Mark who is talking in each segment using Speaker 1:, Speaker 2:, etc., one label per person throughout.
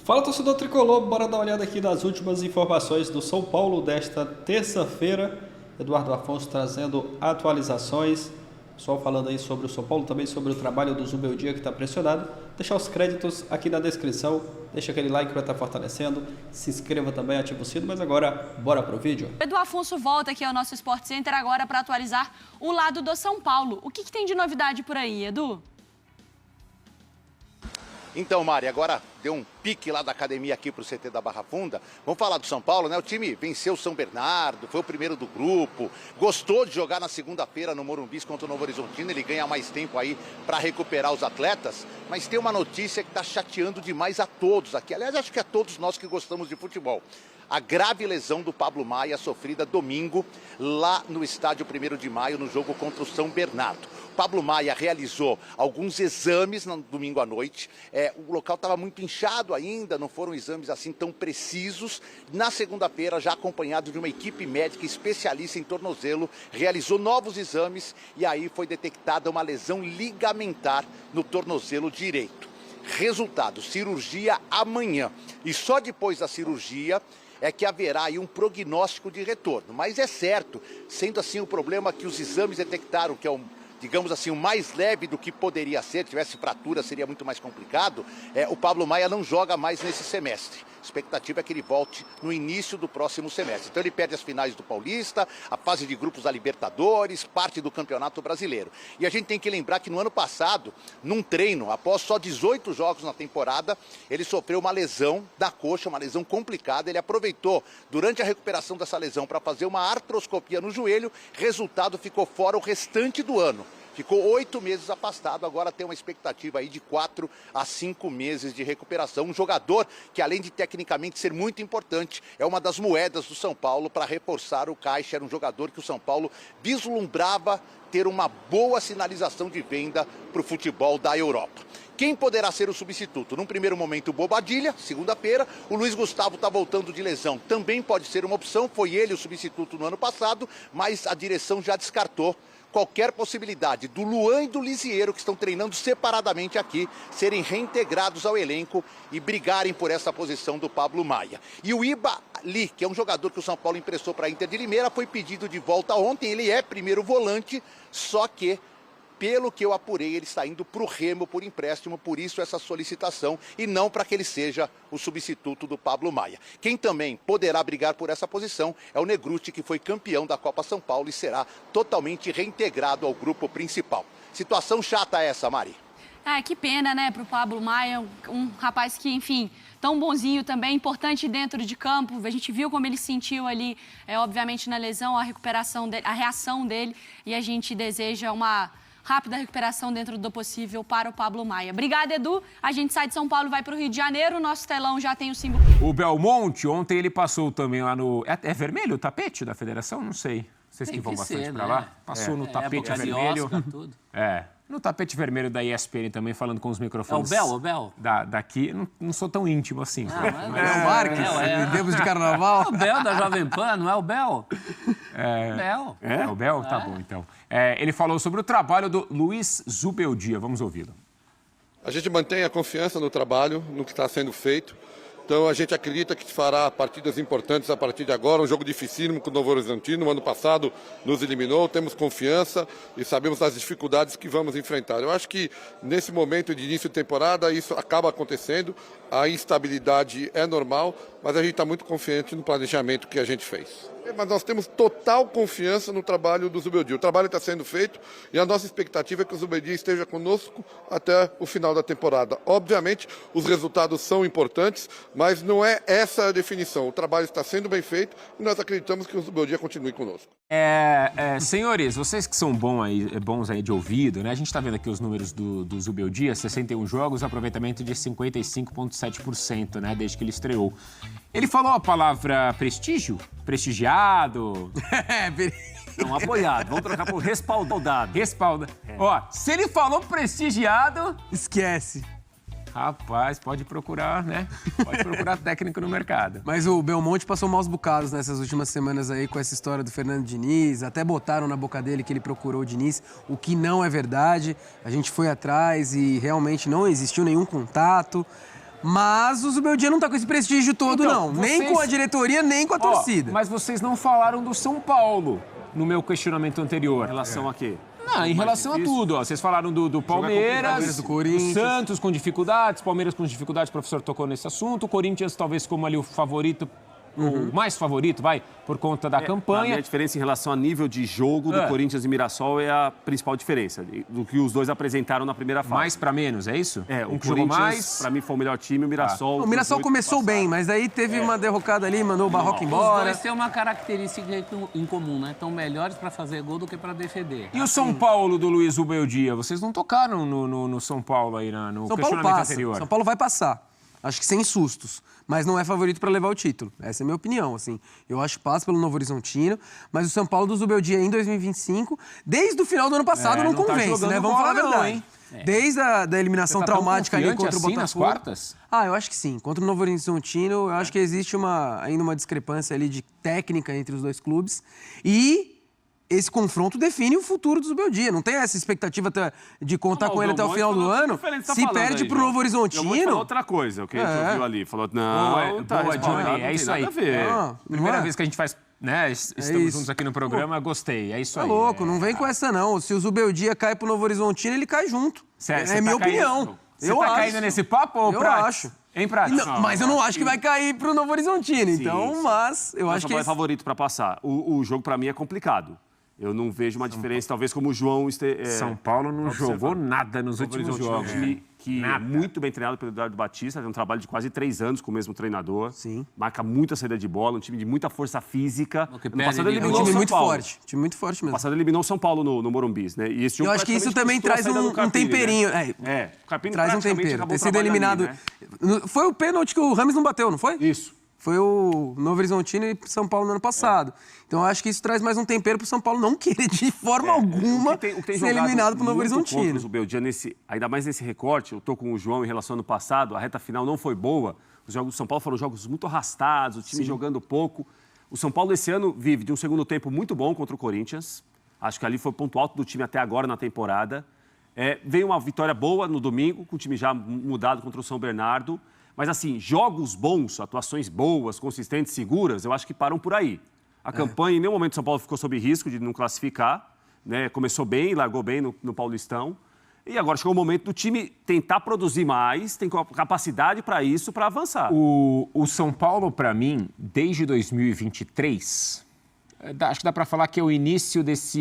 Speaker 1: Fala, torcedor tricolor, bora dar uma olhada aqui nas últimas informações do São Paulo desta terça-feira. Eduardo Afonso trazendo atualizações, pessoal falando aí sobre o São Paulo, também sobre o trabalho do Zubeldia que está pressionado. Deixar os créditos aqui na descrição, deixa aquele like para estar fortalecendo, se inscreva também, ativa o sino, mas agora bora pro vídeo.
Speaker 2: Edu Afonso volta aqui ao nosso Sport Center agora para atualizar o lado do São Paulo. O que tem de novidade por aí, Edu?
Speaker 3: Então, Mari, agora deu um pique lá da academia aqui para o CT da Barra Funda. Vamos falar do São Paulo, né? O time venceu o São Bernardo, foi o primeiro do grupo, gostou de jogar na segunda-feira no Morumbi contra o Novo Horizontino, ele ganha mais tempo aí para recuperar os atletas, mas tem uma notícia que está chateando demais a todos aqui. Aliás, acho que a todos nós que gostamos de futebol. A grave lesão do Pablo Maia, sofrida domingo, lá no estádio 1º de Maio, no jogo contra o São Bernardo. O Pablo Maia realizou alguns exames no domingo à noite. O local estava muito inchado ainda, não foram exames assim tão precisos. Na segunda-feira, já acompanhado de uma equipe médica especialista em tornozelo, realizou novos exames e aí foi detectada uma lesão ligamentar no tornozelo direito. Resultado, cirurgia amanhã. E só depois da cirurgia é que haverá aí um prognóstico de retorno. Mas é certo, sendo assim o problema que os exames detectaram, que é digamos assim, o mais leve do que poderia ser, tivesse fratura seria muito mais complicado, o Pablo Maia não joga mais nesse semestre. A expectativa é que ele volte no início do próximo semestre. Então ele perde as finais do Paulista, a fase de grupos da Libertadores, parte do Campeonato Brasileiro. E a gente tem que lembrar que no ano passado, num treino, após só 18 jogos na temporada, ele sofreu uma lesão da coxa, uma lesão complicada. Ele aproveitou durante a recuperação dessa lesão para fazer uma artroscopia no joelho, resultado, ficou fora o restante do ano. Ficou 8 meses afastado, agora tem uma expectativa aí de 4 a 5 meses de recuperação. Um jogador que, além de tecnicamente ser muito importante, é uma das moedas do São Paulo para reforçar o caixa. Era um jogador que o São Paulo vislumbrava ter uma boa sinalização de venda para o futebol da Europa. Quem poderá ser o substituto? Num primeiro momento, o Bobadilla, segunda-feira. O Luiz Gustavo está voltando de lesão, também pode ser uma opção. Foi ele o substituto no ano passado, mas a direção já descartou qualquer possibilidade do Luan e do Lisieiro, que estão treinando separadamente aqui, serem reintegrados ao elenco e brigarem por essa posição do Pablo Maia. E o Iba Li, que é um jogador que o São Paulo emprestou para a Inter de Limeira, foi pedido de volta ontem. Ele é primeiro volante, só que, pelo que eu apurei, ele está indo para o Remo por empréstimo, por isso essa solicitação, e não para que ele seja o substituto do Pablo Maia. Quem também poderá brigar por essa posição é o Negrutti, que foi campeão da Copa São Paulo e será totalmente reintegrado ao grupo principal. Situação chata essa, Mari.
Speaker 2: Que pena, né, pro Pablo Maia, um rapaz que, enfim, tão bonzinho também, importante dentro de campo. A gente viu como ele se sentiu ali, obviamente, na lesão, a recuperação dele, a reação dele, e a gente deseja uma rápida recuperação dentro do possível para o Pablo Maia. Obrigada, Edu. A gente sai de São Paulo e vai para o Rio de Janeiro. O nosso telão já tem o símbolo.
Speaker 4: O Belmonte, ontem ele passou também lá no... É vermelho o tapete da federação? Não sei. Vocês que vão bastante para lá? Passou no tapete vermelho.
Speaker 5: Oscar, tudo.
Speaker 4: No tapete vermelho da ESPN também, falando com os microfones.
Speaker 5: O Bel?
Speaker 4: Daqui, não sou tão íntimo assim.
Speaker 6: Não é o Marques? Em tempos de carnaval?
Speaker 5: É o Bel da Jovem Pan, não é o Bel? Bel.
Speaker 4: É o Bel? Tá bom, então. Ele falou sobre o trabalho do Luiz Zubeldia. Vamos ouvi-lo.
Speaker 7: A gente mantém a confiança no trabalho, no que está sendo feito. Então a gente acredita que fará partidas importantes a partir de agora, um jogo dificílimo com o Novo Horizontino. No ano passado nos eliminou, temos confiança e sabemos das dificuldades que vamos enfrentar. Eu acho que nesse momento de início de temporada isso acaba acontecendo, a instabilidade é normal, mas a gente está muito confiante no planejamento que a gente fez. Mas nós temos total confiança no trabalho do Zubeldia. O trabalho está sendo feito e a nossa expectativa é que o Zubeldia esteja conosco até o final da temporada. Obviamente, os resultados são importantes, mas não é essa a definição. O trabalho está sendo bem feito e nós acreditamos que o Zubeldia continue conosco.
Speaker 4: Senhores, vocês que são bons aí de ouvido, né? A gente está vendo aqui os números do Zubeldia, 61 jogos, aproveitamento de 55,7%, né? Desde que ele estreou. Ele falou a palavra prestígio? Prestigiado?
Speaker 5: Não, apoiado. Vamos trocar por respaldado.
Speaker 4: Ó, se ele falou prestigiado...
Speaker 6: Esquece.
Speaker 4: Rapaz, pode procurar, né? Pode procurar técnico no mercado.
Speaker 6: Mas o Belmonte passou maus bocados nessas últimas semanas aí com essa história do Fernando Diniz. Até botaram na boca dele que ele procurou o Diniz, o que não é verdade. A gente foi atrás e realmente não existiu nenhum contato. Mas o Zubeldia não tá com esse prestígio todo,
Speaker 4: Então,
Speaker 6: não. Nem com a diretoria, nem com a torcida.
Speaker 4: Mas vocês não falaram do São Paulo no meu questionamento anterior.
Speaker 8: Em relação a quê?
Speaker 4: Não, em relação a tudo. Ó. Vocês falaram do Palmeiras,
Speaker 6: do Corinthians.
Speaker 4: Santos com dificuldades, Palmeiras com dificuldades, o professor tocou nesse assunto. O Corinthians talvez como ali o favorito, o mais favorito, por conta da
Speaker 8: A
Speaker 4: campanha.
Speaker 8: minha diferença em relação a nível de jogo do Corinthians e Mirassol é a principal diferença do que os dois apresentaram na primeira fase.
Speaker 4: Mais pra menos, é isso?
Speaker 8: O
Speaker 4: que jogou
Speaker 8: Corinthians,
Speaker 4: mais.
Speaker 8: pra mim, foi o melhor time, o Mirassol...
Speaker 6: O Mirassol começou bem, mas aí teve uma derrocada ali, mandou o Barroca
Speaker 5: Os
Speaker 6: embora.
Speaker 5: dois têm uma característica em comum, né? Estão melhores para fazer gol do que para defender.
Speaker 4: E o São Paulo do Luiz Ubeldia? Vocês não tocaram no São Paulo aí no
Speaker 6: São Paulo
Speaker 4: questionamento
Speaker 6: passa.
Speaker 4: anterior?
Speaker 6: São Paulo vai passar. Acho que sem sustos. Mas não é favorito para levar o título. Essa é a minha opinião, assim. Eu acho que passa pelo Novo Horizontino, mas o São Paulo do Zubeldia em 2025, desde o final do ano passado, não
Speaker 4: não tá
Speaker 6: convence,
Speaker 4: jogando
Speaker 6: né? Vamos falar a
Speaker 4: bola não,
Speaker 6: verdade.
Speaker 4: hein?
Speaker 6: Desde a da eliminação
Speaker 4: Você tá tão
Speaker 6: traumática ali
Speaker 4: confiante
Speaker 6: contra o
Speaker 4: assim
Speaker 6: Botafogo.
Speaker 4: nas quartas?
Speaker 6: Eu acho que sim. Contra o Novo Horizontino, eu acho que existe ainda uma discrepância ali de técnica entre os dois clubes. E esse confronto define o futuro do Zubeldia. Não tem essa expectativa de contar com ele até o final do ano. Se perde pro Novo Horizontino...
Speaker 8: falou outra coisa, o que a gente ouviu ali. Falou, não,
Speaker 4: boa, Johnny, é isso aí. Primeira vez que a gente faz... Né? Estamos juntos aqui no programa, gostei, é isso aí.
Speaker 6: Tá louco, não vem com essa não. Se o Zubeldia cai pro Novo Horizontino, ele cai junto. É minha opinião.
Speaker 4: Você tá caindo nesse papo, ou
Speaker 6: Eu acho.
Speaker 4: Em prática?
Speaker 6: Não, mas eu não acho que vai cair pro Novo Horizontino, então, mas eu acho que...
Speaker 8: é favorito para passar. O jogo, para mim, é complicado. Eu não vejo uma diferença, talvez como o João...
Speaker 4: São Paulo não jogou nada nos últimos jogos.
Speaker 8: Que é muito bem treinado pelo Eduardo Batista, tem um trabalho de quase 3 anos com o mesmo treinador.
Speaker 6: Sim.
Speaker 8: Marca muita saída de bola, um time de muita força física.
Speaker 5: No
Speaker 8: passado
Speaker 6: É um time muito forte. Time muito forte mesmo.
Speaker 8: No passado eliminou o São Paulo no Morumbi, né? E esse jogo
Speaker 6: eu acho que isso também
Speaker 8: praticamente
Speaker 6: traz
Speaker 8: custou a
Speaker 6: um
Speaker 8: saída do Carpini,
Speaker 6: temperinho.
Speaker 8: Né? O Carpini
Speaker 6: traz um
Speaker 8: praticamente
Speaker 6: tempero.
Speaker 8: acabou
Speaker 6: Ter
Speaker 8: o
Speaker 6: sido
Speaker 8: trabalho
Speaker 6: eliminado...
Speaker 8: ali, né?
Speaker 6: Foi o pênalti que o Rames não bateu, não foi?
Speaker 8: Isso.
Speaker 6: Foi o Novo Horizontino e São Paulo no ano passado. Então eu acho que isso traz mais um tempero pro São Paulo não querer de forma alguma ser eliminado pro Novo Horizontino.
Speaker 8: O Beldia, ainda mais nesse recorte, eu tô com o João em relação ao ano passado, a reta final não foi boa. Os jogos do São Paulo foram jogos muito arrastados, o time jogando pouco. O São Paulo esse ano vive de um segundo tempo muito bom contra o Corinthians. Acho que ali foi o ponto alto do time até agora na temporada. Veio uma vitória boa no domingo, com o time já mudado contra o São Bernardo. Mas, assim, jogos bons, atuações boas, consistentes, seguras, eu acho que param por aí. A campanha, em nenhum momento, o São Paulo ficou sob risco de não classificar. Né? Começou bem, largou bem no Paulistão. E agora chegou o momento do time tentar produzir mais, tem capacidade para isso, para avançar.
Speaker 4: O São Paulo, para mim, desde 2023, acho que dá para falar que é o início dessa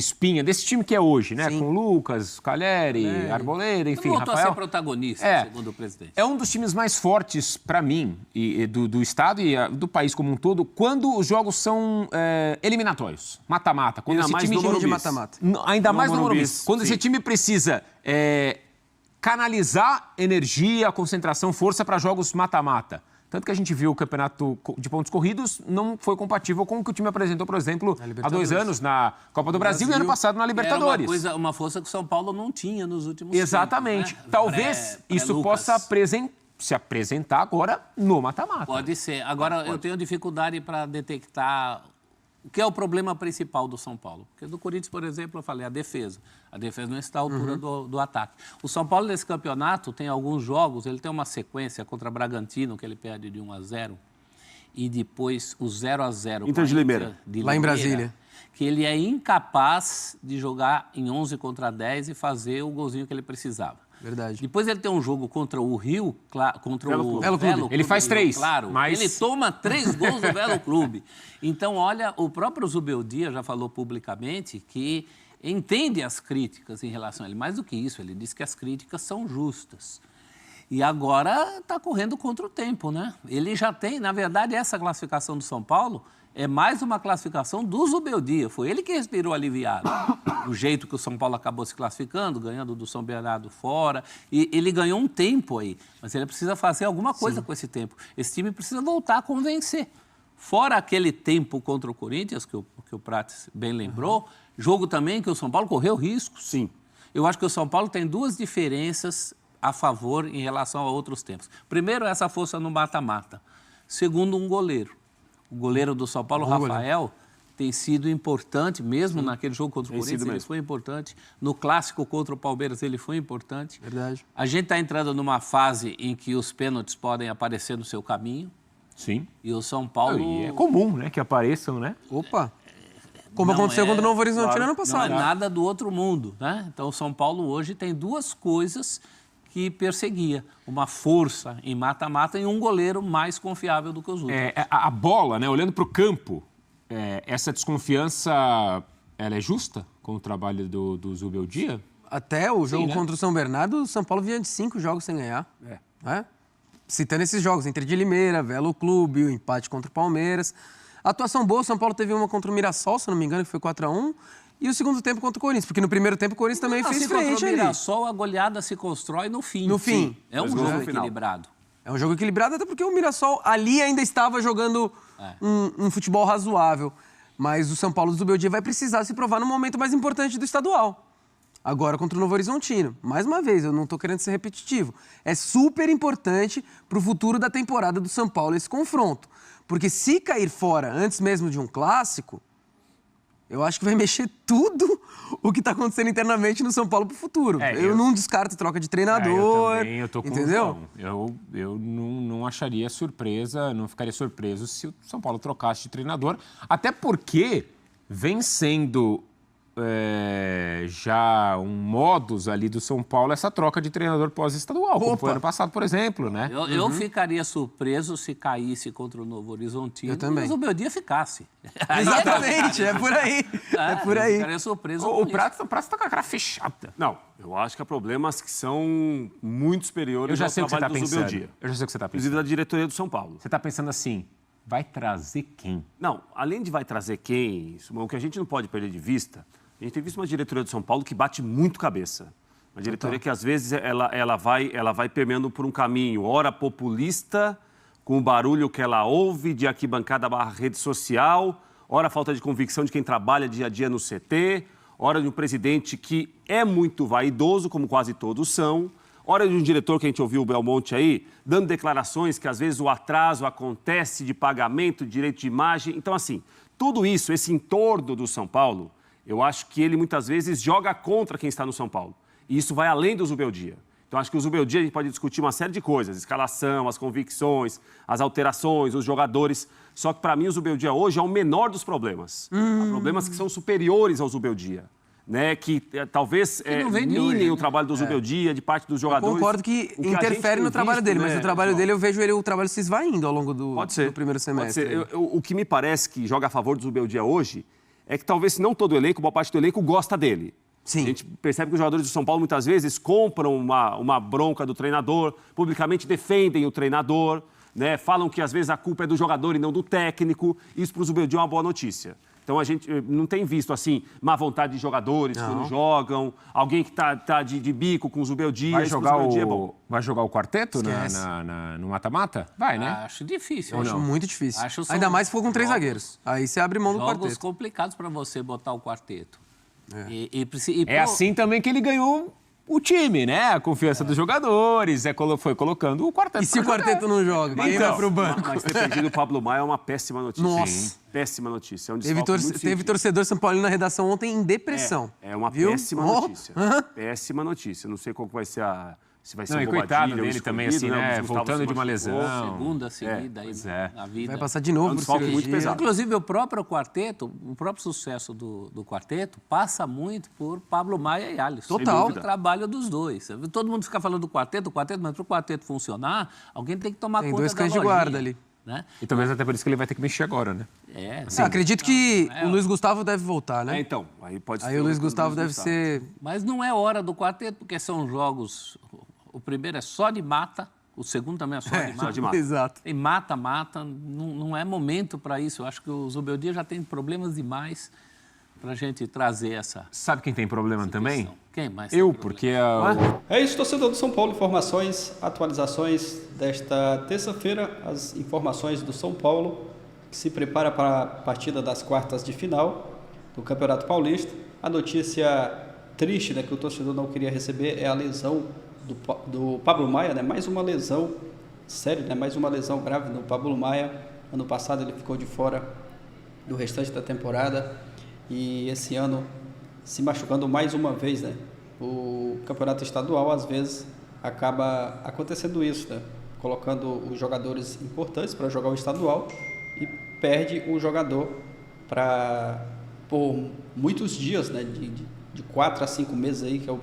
Speaker 4: espinha, desse time que é hoje, né?
Speaker 6: Sim.
Speaker 4: Com Lucas, Calheri, Arboleda, enfim,
Speaker 5: Não voltou
Speaker 4: Rafael.
Speaker 5: a ser protagonista, segundo o presidente.
Speaker 4: É um dos times mais fortes, para mim, do estado e do país como um todo, quando os jogos são eliminatórios, mata-mata. Quando
Speaker 8: Ainda
Speaker 4: esse
Speaker 8: mais
Speaker 4: time
Speaker 8: no
Speaker 6: Time de
Speaker 8: Morumbi.
Speaker 6: mata-mata.
Speaker 4: Ainda mais no
Speaker 8: Morumbi,
Speaker 4: Morumbi. Quando
Speaker 8: sim.
Speaker 4: esse time precisa canalizar energia, concentração, força para jogos mata-mata. Tanto que a gente viu o campeonato de pontos corridos não foi compatível com o que o time apresentou, por exemplo, há 2 anos na Copa do Brasil e ano passado na Libertadores.
Speaker 5: Era uma força que o São Paulo não tinha nos últimos
Speaker 4: Exatamente.
Speaker 5: tempos, né?
Speaker 4: Talvez isso possa se apresentar agora no mata-mata.
Speaker 5: Pode ser. Agora, eu tenho dificuldade para detectar o que é o problema principal do São Paulo. Porque do Corinthians, por exemplo, eu falei a defesa. A defesa não está à altura do ataque. O São Paulo, nesse campeonato, tem alguns jogos, ele tem uma sequência contra Bragantino, que ele perde de 1-0, e depois o 0-0.
Speaker 8: Inter de Limeira.
Speaker 6: Lá em Brasília.
Speaker 5: Que ele é incapaz de jogar em 11 contra 10 e fazer o golzinho que ele precisava.
Speaker 6: Verdade.
Speaker 5: Depois ele tem um jogo contra o Rio, contra o
Speaker 6: Velo Clube.
Speaker 4: Ele faz 3,
Speaker 5: Claro,
Speaker 4: mas...
Speaker 5: ele toma 3 gols do Velo Clube. Então, olha, o próprio Zubeldia já falou publicamente que entende as críticas em relação a ele. Mais do que isso, ele disse que as críticas são justas. E agora está correndo contra o tempo, né? Ele já tem, na verdade, essa classificação do São Paulo é mais uma classificação do Zubeldia. Foi ele que respirou aliviado. Do jeito que o São Paulo acabou se classificando, ganhando do São Bernardo fora. E ele ganhou um tempo aí. Mas ele precisa fazer alguma coisa com esse tempo. Esse time precisa voltar a convencer. Fora aquele tempo contra o Corinthians, que o Prates bem lembrou, jogo também que o São Paulo correu risco.
Speaker 8: Sim.
Speaker 5: Eu acho que o São Paulo tem 2 diferenças a favor em relação a outros tempos. Primeiro, essa força no mata-mata. Segundo, um goleiro. O goleiro do São Paulo, Rafael, tem sido importante, mesmo naquele jogo contra o Corinthians, ele foi importante. No clássico contra o Palmeiras, ele foi importante.
Speaker 6: Verdade.
Speaker 5: A gente está entrando numa fase em que os pênaltis podem aparecer no seu caminho.
Speaker 4: Sim.
Speaker 5: E o São Paulo...
Speaker 4: E é comum, né, que apareçam, né?
Speaker 6: Opa! Como aconteceu contra o Novo Horizontino ano passado.
Speaker 5: Não é nada do outro mundo, né? Então, o São Paulo hoje tem duas coisas que perseguia. Uma força em mata-mata e um goleiro mais confiável do que os outros.
Speaker 4: A bola, né, olhando para o campo, essa desconfiança, ela é justa com o trabalho do Zubeldia?
Speaker 6: Até o jogo
Speaker 4: né?
Speaker 6: contra o São Bernardo, o São Paulo vinha de 5 jogos sem ganhar. Né? Citando esses jogos, Inter de Limeira, Velo Clube, o empate contra o Palmeiras. A atuação boa, o São Paulo teve uma contra o Mirassol, se não me engano, que foi 4-1. E o segundo tempo contra o Corinthians, porque no primeiro tempo o Corinthians também fez frente
Speaker 5: contra o
Speaker 6: ali.
Speaker 5: Mirassol, a goleada se constrói no fim.
Speaker 6: No fim.
Speaker 5: É um jogo equilibrado.
Speaker 6: É um jogo equilibrado, até porque o Mirassol ali ainda estava jogando um futebol razoável. Mas o São Paulo do Zubeldia vai precisar se provar no momento mais importante do estadual. Agora contra o Novo Horizontino. Mais uma vez, eu não estou querendo ser repetitivo. É super importante para o futuro da temporada do São Paulo esse confronto. Porque se cair fora antes mesmo de um clássico, eu acho que vai mexer tudo o que está acontecendo internamente no São Paulo para o futuro. Eu não descarto troca de treinador.
Speaker 4: Eu tô com
Speaker 6: entendeu?
Speaker 4: Eu não acharia surpresa, não ficaria surpreso se o São Paulo trocasse de treinador. Até porque vem sendo já um modus ali do São Paulo essa troca de treinador pós-estadual, como foi ano passado, por exemplo, né?
Speaker 5: Eu ficaria surpreso se caísse contra o Novo Horizontino.
Speaker 6: Eu também.
Speaker 5: Mas o Zubeldia ficasse.
Speaker 6: Exatamente, é por aí. É por aí.
Speaker 5: Eu ficaria surpreso.
Speaker 4: O Prato tá com a cara fechada.
Speaker 8: Não, eu acho que há problemas que são muito superiores ao trabalho do Zubeldia.
Speaker 4: Eu já sei o que você está pensando.
Speaker 8: Inclusive da diretoria do São Paulo.
Speaker 4: Você está pensando assim, vai trazer quem?
Speaker 8: Não, além de vai trazer quem, o que a gente não pode perder de vista, a gente tem visto uma diretoria do São Paulo que bate muito cabeça. Uma diretoria que, às vezes, ela vai permeando por um caminho, ora populista, com o barulho que ela ouve de arquibancada barra rede social, ora falta de convicção de quem trabalha dia a dia no CT, ora de um presidente que é muito vaidoso, como quase todos são, ora de um diretor que a gente ouviu, o Belmonte aí, dando declarações que, às vezes, o atraso acontece de pagamento, de direito de imagem. Então, assim, tudo isso, esse entorno do São Paulo, eu acho que ele, muitas vezes, joga contra quem está no São Paulo. E isso vai além do Zubeldia. Então, acho que o Zubeldia a gente pode discutir uma série de coisas. Escalação, as convicções, as alterações, os jogadores. Só que, para mim, o Zubeldia hoje é o menor dos problemas. Há problemas que são superiores ao Zubeldia. Né, que talvez minem o trabalho do Zubeldia, de parte dos jogadores.
Speaker 6: Eu concordo que interfere no trabalho dele, mas o trabalho dele, eu vejo o trabalho se esvaindo ao longo do primeiro semestre.
Speaker 8: Pode ser. O que me parece que joga a favor do Zubeldia hoje é que talvez, se não todo o elenco, boa parte do elenco gosta dele.
Speaker 6: Sim.
Speaker 8: A gente percebe que os jogadores do São Paulo, muitas vezes, compram uma bronca do treinador, publicamente defendem o treinador, né, falam que, às vezes, a culpa é do jogador e não do técnico. Isso, para o Zubeldia, é uma boa notícia. Então, a gente não tem visto, assim, má vontade de jogadores quando jogam, alguém que tá de bico com o Zubeldia.
Speaker 4: Vai jogar
Speaker 8: é bom.
Speaker 4: Vai jogar o quarteto no mata-mata? Vai, né?
Speaker 5: Acho difícil.
Speaker 6: Eu acho muito difícil.
Speaker 5: Acho
Speaker 6: Ainda mais se for com 3 zagueiros. Aí você abre mão do
Speaker 5: jogos
Speaker 6: quarteto.
Speaker 5: complicados para você botar o quarteto.
Speaker 4: Assim também que ele ganhou o time, né? A confiança dos jogadores, foi colocando o quarteto.
Speaker 6: E se o quarteto não joga? Quem vai pro banco?
Speaker 8: Mas ter perdido o Pablo Maia é uma péssima notícia.
Speaker 6: Nossa.
Speaker 8: Sim. Péssima notícia. É um
Speaker 6: Teve torcedor São Paulino na redação ontem em depressão.
Speaker 8: É uma péssima notícia. Péssima notícia. Não sei qual vai ser se vai ser um
Speaker 4: coitado dele também, assim, né? Voltando de uma lesão.
Speaker 5: Segunda seguida aí na vida.
Speaker 6: Vai passar de novo por cirurgia.
Speaker 8: Muito pesado.
Speaker 5: Inclusive, o próprio quarteto, o próprio sucesso do quarteto passa muito por Pablo Maia e Alisson.
Speaker 6: Total.
Speaker 5: O trabalho dos dois. Todo mundo fica falando do quarteto, mas para o quarteto funcionar, alguém tem que tomar conta da lojinha.
Speaker 6: Tem 2 cães de guarda ali.
Speaker 4: Né? E talvez até por isso que ele vai ter que mexer agora, né?
Speaker 6: Acredito que o Luiz Gustavo deve voltar, né?
Speaker 8: Então, aí pode ser.
Speaker 6: Aí o Luiz Gustavo deve ser...
Speaker 5: Mas não é hora do quarteto, porque são jogos... O primeiro é só de mata, o segundo também é só de mata.
Speaker 6: Exato.
Speaker 5: E mata, não é momento para isso. Eu acho que o Zubeldia já tem problemas demais para a gente trazer essa...
Speaker 4: Sabe quem tem problema também?
Speaker 5: Quem mais?
Speaker 4: Porque...
Speaker 1: É isso, torcedor do São Paulo. Informações, atualizações desta terça-feira. As informações do São Paulo, que se prepara para a partida das quartas de final do Campeonato Paulista. A notícia triste, né, que o torcedor não queria receber é a lesão do Pablo Maia, né? Mais uma lesão séria, né? Mais uma lesão grave no Pablo Maia. Ano passado ele ficou de fora do restante da temporada e esse ano se machucando mais uma vez, né? O campeonato estadual, às vezes, acaba acontecendo isso, né? Colocando os jogadores importantes para jogar o estadual e perde o jogador por muitos dias, né? De 4 a 5 meses aí, que é o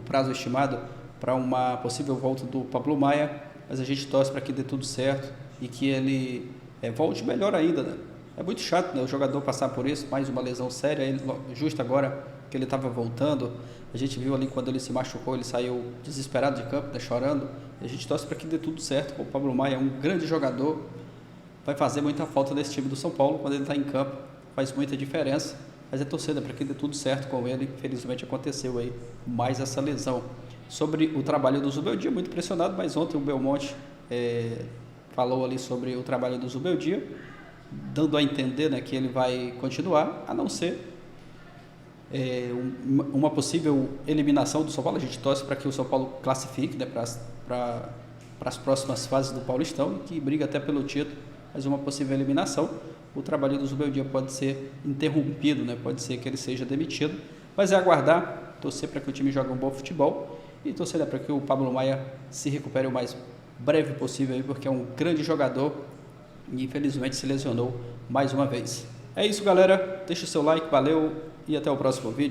Speaker 1: prazo estimado para uma possível volta do Pablo Maia, mas a gente torce para que dê tudo certo e que ele volte melhor ainda, né? É muito chato, né, o jogador passar por isso, mais uma lesão séria, justo agora que ele estava voltando, a gente viu ali quando ele se machucou, ele saiu desesperado de campo, né, chorando, e a gente torce para que dê tudo certo. O Pablo Maia é um grande jogador, vai fazer muita falta nesse time do São Paulo, quando ele está em campo, faz muita diferença, mas é torcida para que dê tudo certo com ele. Infelizmente aconteceu aí mais essa lesão. Sobre o trabalho do Zubeldia, muito impressionado, mas ontem o Belmonte falou ali sobre o trabalho do Zubeldia, dando a entender, né, que ele vai continuar, a não ser uma possível eliminação do São Paulo. A gente torce para que o São Paulo classifique, né, para as próximas fases do Paulistão, que briga até pelo título, mas uma possível eliminação. O trabalho do Zubeldia pode ser interrompido, né, pode ser que ele seja demitido, mas é aguardar, torcer para que o time jogue um bom futebol e torcer para que o Pablo Maia se recupere o mais breve possível, aí, porque é um grande jogador e infelizmente se lesionou mais uma vez. É isso, galera. Deixa o seu like, valeu e até o próximo vídeo.